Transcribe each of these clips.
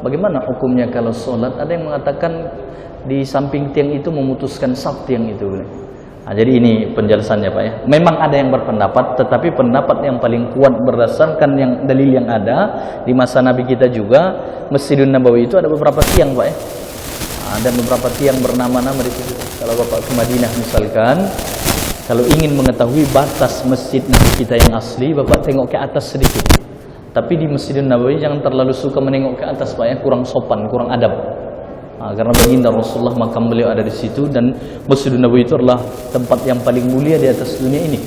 bagaimana hukumnya kalau sholat? Ada yang mengatakan di samping tiang itu memutuskan saf tiang itu. Nah, jadi ini penjelasannya Pak ya. Memang ada yang berpendapat, tetapi pendapat yang paling kuat berdasarkan yang dalil yang ada di masa Nabi kita juga, Masjidun Nabawi itu ada beberapa tiang Pak ya. Ada beberapa tiang bernama-nama di situ. Kalau Bapak ke Madinah misalkan, kalau ingin mengetahui batas masjid Nabi kita yang asli, Bapak tengok ke atas sedikit. Tapi di Masjidun Nabawi jangan terlalu suka menengok ke atas Pak ya, kurang sopan, kurang adab. Karena baginda Rasulullah makam beliau ada di situ, dan Masjidun Nabawi itu adalah tempat yang paling mulia di atas dunia ini.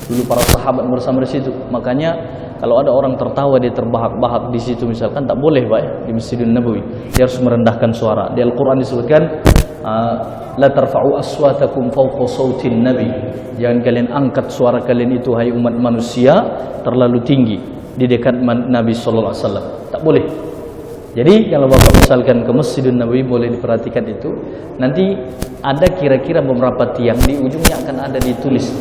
Dulu para sahabat bersama di situ. Makanya kalau ada orang tertawa dia terbahak-bahak di situ misalkan, tak boleh Pak ya, di Masjidun Nabawi. Dia harus merendahkan suara. Di Al-Qur'an disebutkan la tarfa'u aswatakum fawqa sautin nabi. Jangan kalian angkat suara kalian itu hai umat manusia terlalu tinggi di dekat Nabi sallallahu alaihi wasallam. Tak boleh. Jadi kalau Bapak misalkan ke Masjidun Nabawi boleh diperhatikan itu. Nanti ada kira-kira beberapa tiang di ujungnya akan ada ditulis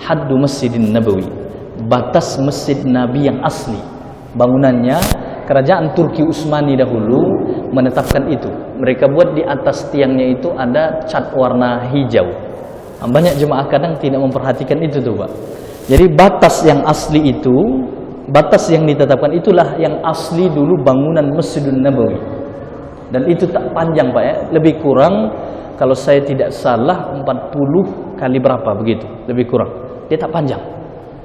Haddu Masjidin Nabawi, batas Masjid Nabi yang asli. Bangunannya kerajaan Turki Utsmani dahulu menetapkan itu. Mereka buat di atas tiangnya itu ada cat warna hijau. Banyak jemaah kadang tidak memperhatikan itu tuh Pak. Jadi batas yang asli itu, batas yang ditetapkan itulah yang asli dulu bangunan Masjidun Nabawi. Dan itu tak panjang Pak ya, lebih kurang kalau saya tidak salah 40 kali berapa begitu, lebih kurang. Dia tak panjang,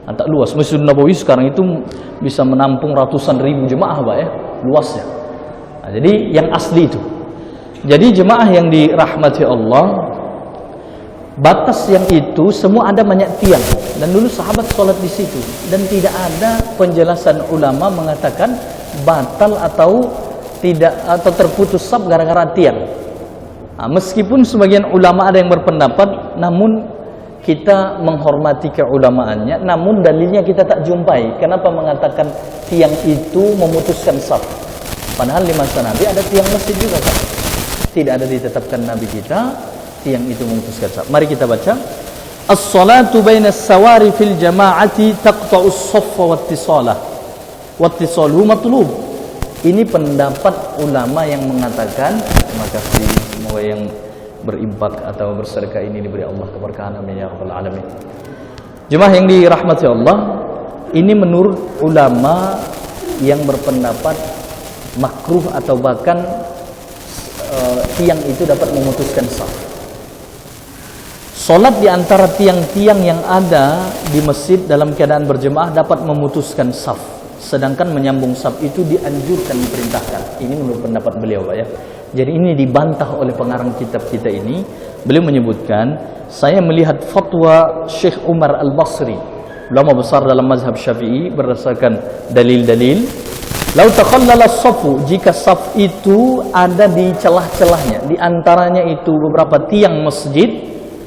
tak luas. Masjidun Nabawi sekarang itu bisa menampung ratusan ribu jemaah Pak ya, luasnya. Nah, jadi yang asli itu. Jadi jemaah yang dirahmati Allah, batas yang itu semua ada banyak tiang, dan dulu sahabat sholat di situ, dan tidak ada penjelasan ulama mengatakan batal atau tidak atau terputus saf gara-gara tiang. Nah, meskipun sebagian ulama ada yang berpendapat, namun kita menghormati keulamaannya, namun dalilnya kita tak jumpai. Kenapa mengatakan tiang itu memutuskan saf? Padahal di masa Nabi ada tiang masjid juga kan? Tidak ada ditetapkan Nabi kita tiang itu memutuskan saf. Mari kita baca. As-salatu bainas sawari fil jama'ati taqta'us saffa wattisalah. Wattisaluhu matlub. Ini pendapat ulama yang mengatakan, terima kasih, semoga yang berimpak atau bersedekah ini diberi Allah keberkahan, amin ya rabbal alamin. Jemaah yang dirahmati Allah, ini menurut ulama yang berpendapat makruh atau bahkan tiang itu dapat memutuskan saf. Salat di antara tiang-tiang yang ada di masjid dalam keadaan berjemaah dapat memutuskan saf. Sedangkan menyambung saf itu dianjurkan, diperintahkan. Ini menurut pendapat beliau Pak ya. Jadi ini dibantah oleh pengarang kitab kita ini. Beliau menyebutkan, saya melihat fatwa Syekh Umar Al-Basri, ulama besar dalam mazhab Syafi'i, berdasarkan dalil-dalil. Lau takhallala safu, jika saf itu ada di celah-celahnya, di antaranya itu beberapa tiang masjid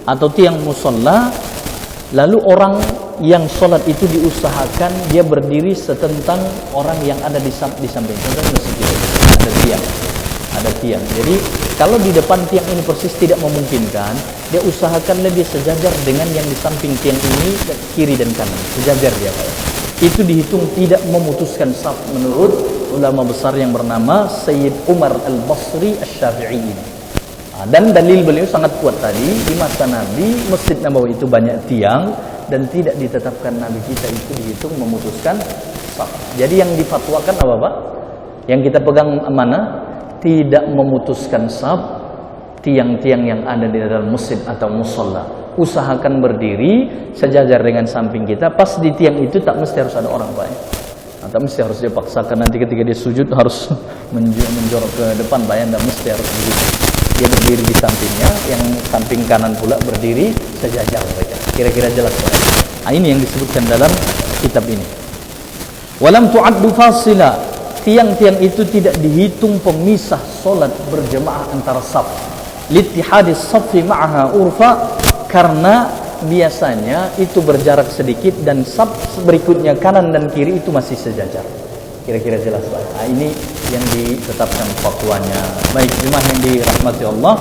atau tiang musalla, lalu orang yang sholat itu diusahakan dia berdiri setentang orang yang ada di samping. Contohnya masjid itu ada tiang. Jadi kalau di depan tiang ini persis tidak memungkinkan, dia usahakanlah dia sejajar dengan yang di samping tiang ini, kiri dan kanan, sejajar dia Pak. Itu dihitung tidak memutuskan saf menurut ulama besar yang bernama Sayyid Umar Al-Basri Asy-Syafi'i ini. Dan dalil beliau sangat kuat tadi, di masa Nabi Masjid Nabawi itu banyak tiang dan tidak ditetapkan Nabi kita itu dihitung memutuskan saf. Jadi yang difatwakan apa Pak? Yang kita pegang mana? Tidak memutuskan saf tiang-tiang yang ada di dalam masjid atau musalla. Usahakan berdiri sejajar dengan samping kita. Pas di tiang itu tak mesti harus ada orang Pak ya. Tak mesti harus dia paksakan nanti ketika dia sujud harus menjorok ke depan Pak ya. Tak mesti harus begitu. Dia berdiri di sampingnya, yang samping kanan pula berdiri sejajar mereka. Kira-kira jelas Pak. Nah, ini yang disebutkan dalam kitab ini. Walam tu'addu fasila. Tiang-tiang itu tidak dihitung pemisah solat berjemaah antara saf. Littihadis saffi ma'aha urfa, karena biasanya itu berjarak sedikit dan saf berikutnya kanan dan kiri itu masih sejajar. Kira-kira jelas Pak. Nah, ini yang ditetapkan fatwanya. Baik, jemaah yang dirahmati Allah.